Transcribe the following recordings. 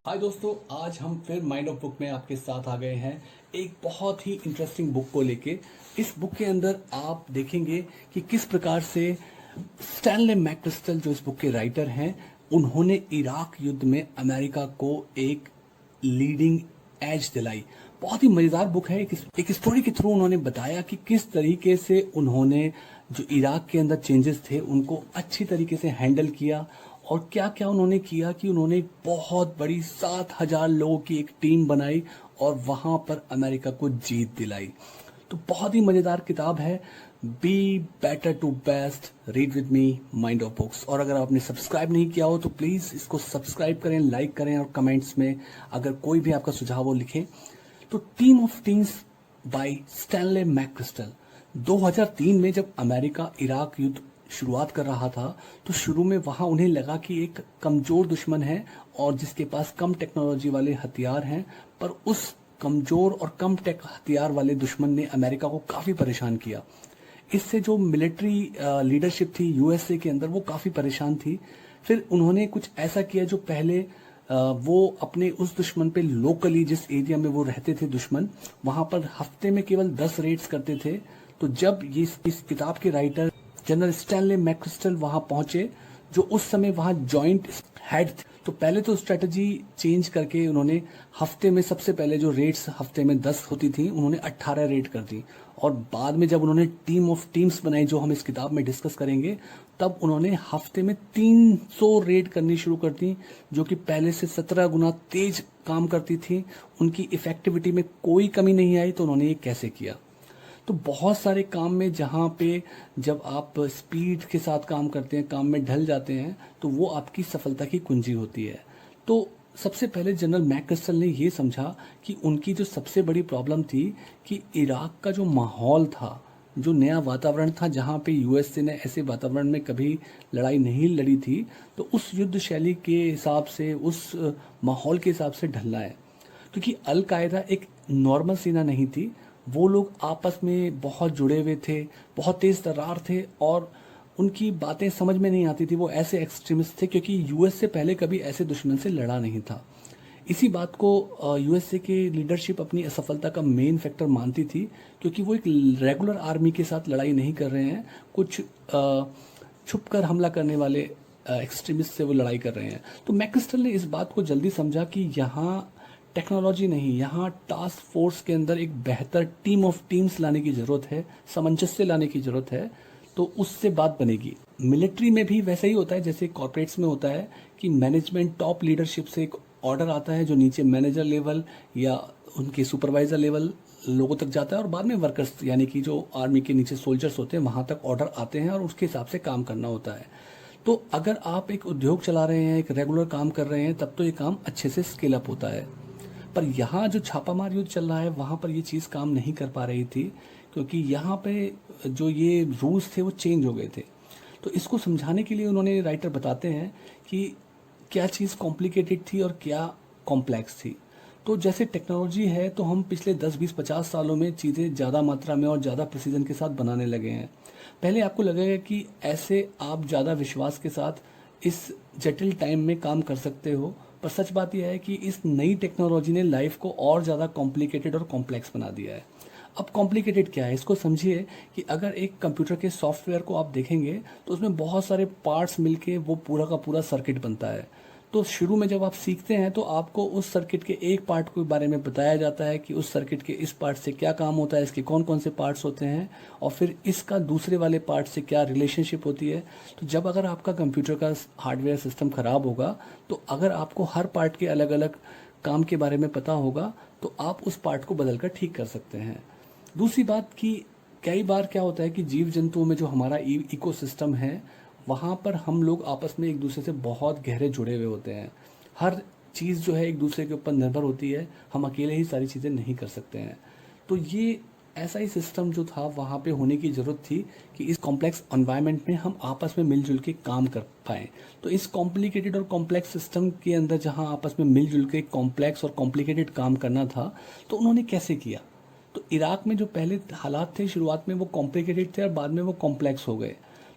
हाय दोस्तों, आज हम फिर माइंड ऑफ बुक में आपके साथ आ गए हैं एक बहुत ही इंटरेस्टिंग बुक को लेके। इस बुक के अंदर आप देखेंगे कि किस प्रकार से स्टैनले मैकक्रिस्टल जो इस बुक के राइटर हैं, उन्होंने इराक युद्ध में अमेरिका को एक लीडिंग एज दिलाई। बहुत ही मजेदार बुक है। एक स्टोरी के थ्रू उन्होंने बताया कि किस तरीके से उन्होंने जो इराक के अंदर चेंजेस थे उनको अच्छी तरीके से हैंडल किया, और क्या क्या उन्होंने किया कि उन्होंने एक बहुत बड़ी 7,000 लोगों की एक टीम बनाई और वहां पर अमेरिका को जीत दिलाई। तो बहुत ही मजेदार किताब है। Be better to best, read with me, mind of books. और अगर आपने सब्सक्राइब नहीं किया हो तो प्लीज इसको सब्सक्राइब करें, लाइक करें और कमेंट्स में अगर कोई भी आपका सुझाव हो लिखें। तो team of teams by Stanley McChrystal. 2003 में जब अमेरिका इराक युद्ध शुरुआत कर रहा था तो शुरू में वहां उन्हें लगा कि एक कमजोर दुश्मन है और जिसके पास कम टेक्नोलॉजी वाले हथियार हैं, पर उस कमजोर और कम टेक हथियार वाले दुश्मन ने अमेरिका को काफी परेशान किया। इससे जो मिलिट्री लीडरशिप थी यूएसए के अंदर वो काफी परेशान थी। फिर उन्होंने कुछ ऐसा किया जो पहले वो अपने उस दुश्मन पे लोकली जिस एरिया में वो रहते थे दुश्मन, वहां पर हफ्ते में केवल 10 रेड्स करते थे। तो जब ये इस किताब के राइटर जनरल स्टैनले मैकक्रिस्टल वहां पहुंचे, जो उस समय वहां जॉइंट हेड थे, तो पहले तो स्ट्रेटजी चेंज करके उन्होंने हफ्ते में सबसे पहले जो रेड्स हफ्ते में 10 होती थी उन्होंने 18 रेड कर दी। और बाद में जब उन्होंने टीम ऑफ टीम्स बनाई जो हम इस किताब में डिस्कस करेंगे, तब उन्होंने हफ्ते में 300 रेड करनी शुरू कर दी, जो कि पहले से 17 गुना तेज काम करती थी। उनकी इफेक्टिविटी में कोई कमी नहीं आई। तो उन्होंने ये कैसे किया? तो बहुत सारे काम में जहाँ पे जब आप स्पीड के साथ काम करते हैं, काम में ढल जाते हैं, तो वो आपकी सफलता की कुंजी होती है। तो सबसे पहले जनरल मैकक्रिस्टल ने ये समझा कि उनकी जो सबसे बड़ी प्रॉब्लम थी कि इराक का जो माहौल था, जो नया वातावरण था, जहाँ पे यूएसए ने ऐसे वातावरण में कभी लड़ाई नहीं लड़ी थी, तो उस युद्ध शैली के हिसाब से, उस माहौल के हिसाब से ढलना है। क्योंकि अल कायदा एक नॉर्मल सेना नहीं थी। वो लोग आपस में बहुत जुड़े हुए थे, बहुत तेज तर्रार थे और उनकी बातें समझ में नहीं आती थी। वो ऐसे एक्सट्रीमिस्ट थे क्योंकि यूएस से पहले कभी ऐसे दुश्मन से लड़ा नहीं था। इसी बात को यूएसए की लीडरशिप अपनी असफलता का मेन फैक्टर मानती थी, क्योंकि वो एक रेगुलर आर्मी के साथ लड़ाई नहीं कर रहे हैं, कुछ छुपकर हमला करने वाले एक्सट्रीमिस्ट से वो लड़ाई कर रहे हैं। तो मैकक्रिस्टल ने इस बात को जल्दी समझा कि यहाँ टेक्नोलॉजी नहीं, यहाँ टास्क फोर्स के अंदर एक बेहतर टीम ऑफ टीम्स लाने की जरूरत है, सामंजस्य लाने की जरूरत है, तो उससे बात बनेगी। मिलिट्री में भी वैसा ही होता है जैसे कॉर्पोरेट्स में होता है कि मैनेजमेंट टॉप लीडरशिप से एक ऑर्डर आता है जो नीचे मैनेजर लेवल या उनके सुपरवाइजर लेवल लोगों तक जाता है, और बाद में वर्कर्स यानी कि जो आर्मी के नीचे सोल्जर्स होते हैं वहां तक ऑर्डर आते हैं और उसके हिसाब से काम करना होता है। तो अगर आप एक उद्योग चला रहे हैं, एक रेगुलर काम कर रहे हैं, तब तो ये काम अच्छे से स्केल अप होता है। पर यहाँ जो छापामार युद्ध चल रहा है वहाँ पर ये चीज़ काम नहीं कर पा रही थी, क्योंकि यहाँ पे जो ये रूल्स थे वो चेंज हो गए थे। तो इसको समझाने के लिए उन्होंने, राइटर बताते हैं कि क्या चीज़ कॉम्प्लिकेटेड थी और क्या कॉम्प्लेक्स थी। तो जैसे टेक्नोलॉजी है तो हम पिछले 10, 20, 50 सालों में चीज़ें ज़्यादा मात्रा में और ज़्यादा प्रिसीजन के साथ बनाने लगे हैं। पहले आपको लगेगा कि ऐसे आप ज़्यादा विश्वास के साथ इस जटिल टाइम में काम कर सकते हो, पर सच बात यह है कि इस नई टेक्नोलॉजी ने लाइफ को और ज़्यादा कॉम्प्लिकेटेड और कॉम्प्लेक्स बना दिया है। अब कॉम्प्लिकेटेड क्या है, इसको समझिए कि अगर एक कंप्यूटर के सॉफ्टवेयर को आप देखेंगे तो उसमें बहुत सारे पार्ट्स मिलके वो पूरा का पूरा सर्किट बनता है। तो शुरू में जब आप सीखते हैं तो आपको उस सर्किट के एक पार्ट के बारे में बताया जाता है कि उस सर्किट के इस पार्ट से क्या काम होता है, इसके कौन कौन से पार्ट्स होते हैं, और फिर इसका दूसरे वाले पार्ट से क्या रिलेशनशिप होती है। तो जब अगर आपका कंप्यूटर का हार्डवेयर सिस्टम खराब होगा, तो अगर आपको हर पार्ट के अलग अलग काम के बारे में पता होगा तो आप उस पार्ट को बदल कर ठीक कर सकते हैं। दूसरी बात कि कई बार क्या होता है कि जीव जंतुओं में जो हमारा इकोसिस्टम है, वहाँ पर हम लोग आपस में एक दूसरे से बहुत गहरे जुड़े हुए होते हैं। हर चीज़ जो है एक दूसरे के ऊपर निर्भर होती है, हम अकेले ही सारी चीज़ें नहीं कर सकते हैं। तो ये ऐसा ही सिस्टम जो था वहाँ पे होने की ज़रूरत थी कि इस कॉम्प्लेक्स एनवायरनमेंट में हम आपस में मिलजुल के काम कर पाएँ। तो इस कॉम्प्लिकेटेड और कॉम्प्लेक्स सिस्टम के अंदर जहाँ आपस में मिलजुल के कॉम्प्लेक्स और कॉम्प्लिकेटेड काम करना था, तो उन्होंने कैसे किया? तो इराक में जो पहले हालात थे शुरुआत में वो कॉम्प्लिकेटेड थे और बाद में वो कॉम्प्लेक्स हो गए।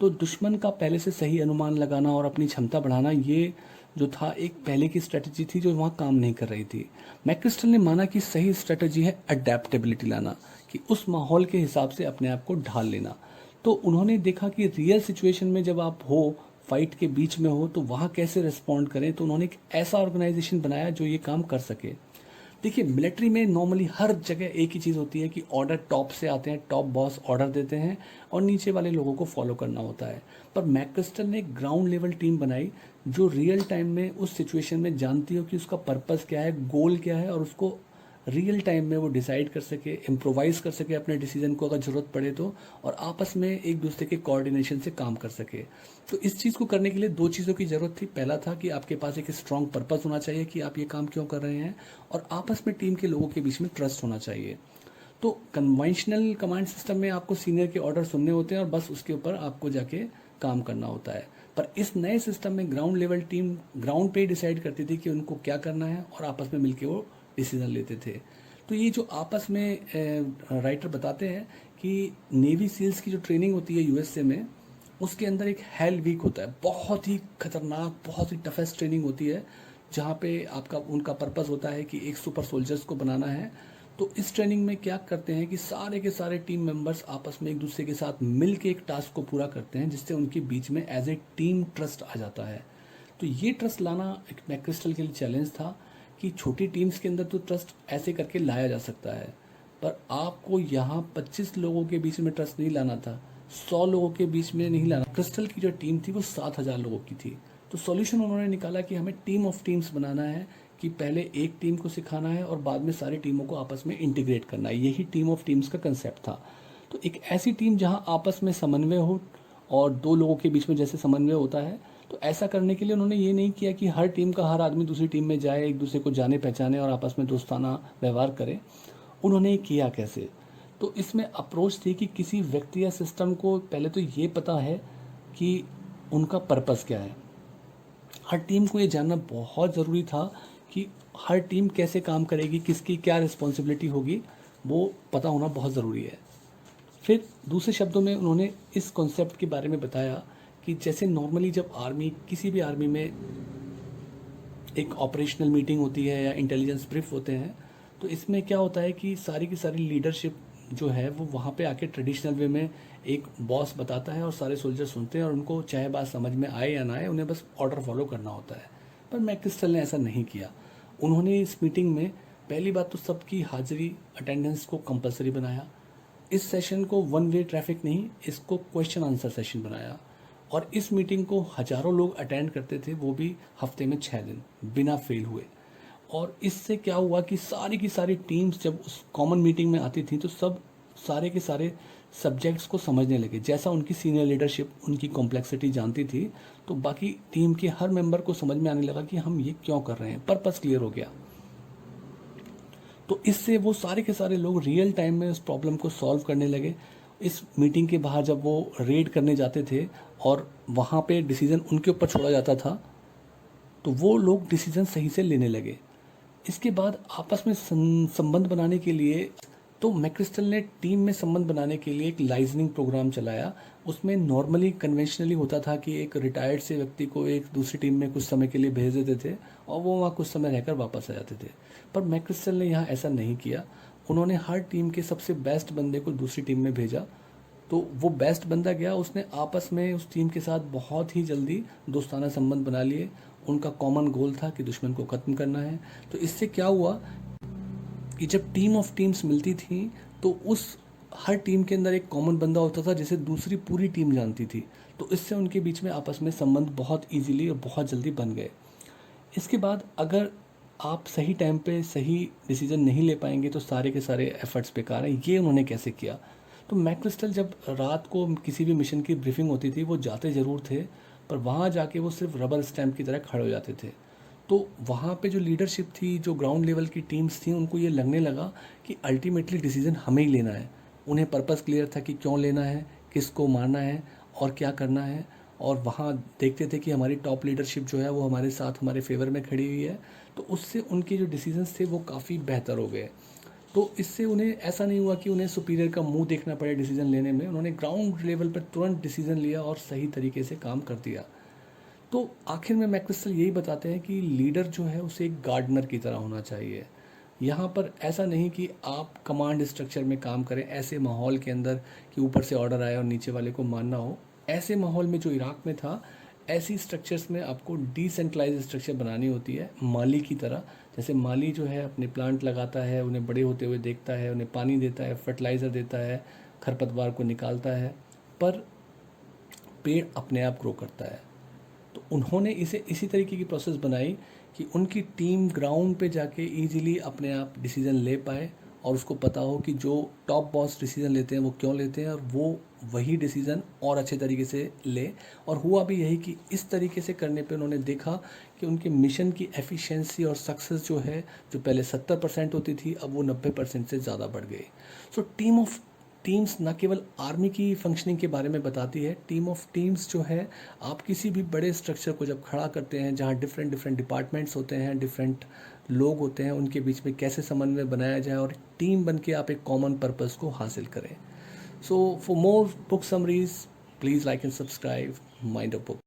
तो दुश्मन का पहले से सही अनुमान लगाना और अपनी क्षमता बढ़ाना, ये जो था एक पहले की स्ट्रेटजी थी जो वहाँ काम नहीं कर रही थी। मैकक्रिस्टल ने माना कि सही स्ट्रेटजी है अडेप्टेबिलिटी लाना, कि उस माहौल के हिसाब से अपने आप को ढाल लेना। तो उन्होंने देखा कि रियल सिचुएशन में जब आप हो, फाइट के बीच में हो, तो वहाँ कैसे रिस्पॉन्ड करें। तो उन्होंने एक ऐसा ऑर्गेनाइजेशन बनाया जो ये काम कर सके। देखिए, मिलिट्री में नॉर्मली हर जगह एक ही चीज़ होती है कि ऑर्डर टॉप से आते हैं, टॉप बॉस ऑर्डर देते हैं और नीचे वाले लोगों को फॉलो करना होता है। पर मैकक्रिस्टल ने एक ग्राउंड लेवल टीम बनाई जो रियल टाइम में उस सिचुएशन में जानती हो कि उसका पर्पस क्या है, गोल क्या है, और उसको रियल टाइम में वो डिसाइड कर सके, इम्प्रोवाइज कर सके अपने डिसीजन को अगर ज़रूरत पड़े तो, और आपस में एक दूसरे के कोऑर्डिनेशन से काम कर सके। तो इस चीज़ को करने के लिए दो चीज़ों की ज़रूरत थी। पहला था कि आपके पास एक स्ट्रॉन्ग पर्पस होना चाहिए कि आप ये काम क्यों कर रहे हैं, और आपस में टीम के लोगों के बीच में ट्रस्ट होना चाहिए। तो कन्वेंशनल कमांड सिस्टम में आपको सीनियर के ऑर्डर सुनने होते हैं और बस उसके ऊपर आपको जाके काम करना होता है। पर इस नए सिस्टम में ग्राउंड लेवल टीम ग्राउंड पे डिसाइड करती थी कि उनको क्या करना है, और आपस में मिलके वो डिसीजन लेते थे। तो ये जो आपस में राइटर बताते हैं कि नेवी सील्स की जो ट्रेनिंग होती है यूएसए में, उसके अंदर एक हेल वीक होता है, बहुत ही खतरनाक, बहुत ही टफेस्ट ट्रेनिंग होती है, जहाँ पे आपका उनका पर्पस होता है कि एक सुपर सोल्जर्स को बनाना है। तो इस ट्रेनिंग में क्या करते हैं कि सारे के सारे टीम मेंबर्स आपस में एक दूसरे के साथ मिल के एक टास्क को पूरा करते हैं, जिससे उनके बीच में एज ए टीम ट्रस्ट आ जाता है। तो ये ट्रस्ट लाना एक मैकक्रिस्टल के लिए चैलेंज था कि छोटी टीम्स के अंदर तो ट्रस्ट ऐसे करके लाया जा सकता है, पर आपको यहाँ 25 लोगों के बीच में ट्रस्ट नहीं लाना था, 100 लोगों के बीच में नहीं लाना। क्रिस्टल की जो टीम थी वो 7,000 लोगों की थी। तो सॉल्यूशन उन्होंने निकाला कि हमें टीम ऑफ टीम्स बनाना है, कि पहले एक टीम को सिखाना है और बाद में सारी टीमों को आपस में इंटीग्रेट करना है। यही टीम ऑफ टीम्स का कंसेप्ट था। तो एक ऐसी टीम जहाँ आपस में समन्वय हो, और दो लोगों के बीच में जैसे समन्वय होता है, तो ऐसा करने के लिए उन्होंने ये नहीं किया कि हर टीम का हर आदमी दूसरी टीम में जाए, एक दूसरे को जाने पहचाने और आपस में दोस्ताना व्यवहार करे। उन्होंने किया कैसे? तो इसमें अप्रोच थी कि किसी व्यक्ति या सिस्टम को पहले तो ये पता है कि उनका पर्पस क्या है। हर टीम को ये जानना बहुत ज़रूरी था कि हर टीम कैसे काम करेगी, किसकी क्या रिस्पॉन्सिबिलिटी होगी, वो पता होना बहुत ज़रूरी है। फिर दूसरे शब्दों में उन्होंने इस कॉन्सेप्ट के बारे में बताया कि जैसे नॉर्मली जब आर्मी, किसी भी आर्मी में एक ऑपरेशनल मीटिंग होती है या इंटेलिजेंस ब्रीफ होते हैं, तो इसमें क्या होता है कि सारी की सारी लीडरशिप जो है वो वहाँ पे आके ट्रेडिशनल वे में एक बॉस बताता है और सारे सोल्जर सुनते हैं, और उनको चाहे बात समझ में आए या ना आए, उन्हें बस ऑर्डर फॉलो करना होता है। पर मैकक्रिस्टल ने ऐसा नहीं किया। उन्होंने इस मीटिंग में पहली बात तो सबकी हाजिरी, अटेंडेंस को कंपलसरी बनाया। इस सेशन को वन वे ट्रैफिक नहीं, इसको क्वेश्चन आंसर सेशन बनाया। और इस मीटिंग को हज़ारों लोग अटेंड करते थे, वो भी हफ्ते में 6 दिन बिना फेल हुए। और इससे क्या हुआ कि सारी की सारी टीम्स जब उस कॉमन मीटिंग में आती थी तो सब सारे के सारे सब्जेक्ट्स को समझने लगे। जैसा उनकी सीनियर लीडरशिप उनकी कॉम्प्लेक्सिटी जानती थी, तो बाकी टीम के हर मेंबर को समझ में आने लगा कि हम ये क्यों कर रहे हैं, पर्पस क्लियर हो गया। तो इससे वो सारे के सारे लोग रियल टाइम में उस प्रॉब्लम को सॉल्व करने लगे। इस मीटिंग के बाहर जब वो रेड करने जाते थे और वहाँ पे डिसीज़न उनके ऊपर छोड़ा जाता था, तो वो लोग डिसीज़न सही से लेने लगे। इसके बाद आपस में संबंध बनाने के लिए, तो मैकक्रिस्टल ने टीम में संबंध बनाने के लिए एक लाइजनिंग प्रोग्राम चलाया। उसमें नॉर्मली कन्वेंशनली होता था कि एक रिटायर्ड से व्यक्ति को एक दूसरी टीम में कुछ समय के लिए भेज देते थे और वो वहाँ कुछ समय रहकर वापस आ जाते थे। पर मैकक्रिस्टल ने यहाँ ऐसा नहीं किया। उन्होंने हर टीम के सबसे बेस्ट बंदे को दूसरी टीम में भेजा। तो वो बेस्ट बंदा गया, उसने आपस में उस टीम के साथ बहुत ही जल्दी दोस्ताना संबंध बना लिए। उनका कॉमन गोल था कि दुश्मन को ख़त्म करना है। तो इससे क्या हुआ कि जब टीम ऑफ टीम्स मिलती थी तो उस हर टीम के अंदर एक कॉमन बंदा होता था जिसे दूसरी पूरी टीम जानती थी। तो इससे उनके बीच में आपस में संबंध बहुत इजीली और बहुत जल्दी बन गए। इसके बाद अगर आप सही टाइम पे सही डिसीजन नहीं ले पाएंगे तो सारे के सारे एफर्ट्स बेकार हैं। ये उन्होंने कैसे किया? तो मैकक्रिस्टल जब रात को किसी भी मिशन की ब्रीफिंग होती थी, वो जाते ज़रूर थे, पर वहाँ जाके वो सिर्फ रबर स्टैम्प की तरह खड़े हो जाते थे। तो वहाँ पे जो लीडरशिप थी, जो ग्राउंड लेवल की टीम्स थी, उनको ये लगने लगा कि अल्टीमेटली डिसीजन हमें ही लेना है। उन्हें पर्पस क्लियर था कि क्यों लेना है, किसको मारना है और क्या करना है। और वहाँ देखते थे कि हमारी टॉप लीडरशिप जो है वो हमारे साथ, हमारे फेवर में खड़ी हुई है। तो उससे उनके जो डिसीजंस थे वो काफ़ी बेहतर हो गए। तो इससे उन्हें ऐसा नहीं हुआ कि उन्हें सुपीरियर का मुंह देखना पड़े डिसीजन लेने में। उन्होंने ग्राउंड लेवल पर तुरंत डिसीजन लिया और सही तरीके से काम कर दिया। तो आखिर में मैकक्रिस्टल यही बताते हैं कि लीडर जो है उसे एक गार्डनर की तरह होना चाहिए। यहाँ पर ऐसा नहीं कि आप कमांड स्ट्रक्चर में काम करें ऐसे माहौल के अंदर कि ऊपर से ऑर्डर आए और नीचे वाले को मानना हो। ऐसे माहौल में जो इराक में था, ऐसी स्ट्रक्चर्स में आपको डिसेंट्रलाइज स्ट्रक्चर बनानी होती है, माली की तरह। जैसे माली जो है अपने प्लांट लगाता है, उन्हें बड़े होते हुए देखता है, उन्हें पानी देता है, फर्टिलाइज़र देता है, खरपतवार को निकालता है, पर पेड़ अपने आप ग्रो करता है। तो उन्होंने इसे इसी तरीके की प्रोसेस बनाई कि उनकी टीम ग्राउंड पे जाके इजीली अपने आप डिसीजन ले पाए और उसको पता हो कि जो टॉप बॉस डिसीजन लेते हैं वो क्यों लेते हैं, और वो वही डिसीजन और अच्छे तरीके से ले। और हुआ भी यही कि इस तरीके से करने पे उन्होंने देखा कि उनके मिशन की एफिशिएंसी और सक्सेस जो है, जो पहले 70% होती थी, अब वो 90% से ज़्यादा बढ़ गई। सो टीम्स न केवल आर्मी की फंक्शनिंग के बारे में बताती है, टीम ऑफ टीम्स जो है, आप किसी भी बड़े स्ट्रक्चर को जब खड़ा करते हैं जहाँ डिफरेंट डिफरेंट डिपार्टमेंट्स होते हैं, डिफरेंट लोग होते हैं, उनके बीच में कैसे समन्वय बनाया जाए और टीम बन के आप एक कॉमन पर्पस को हासिल करें। So for more book summaries, please like and subscribe mind a book.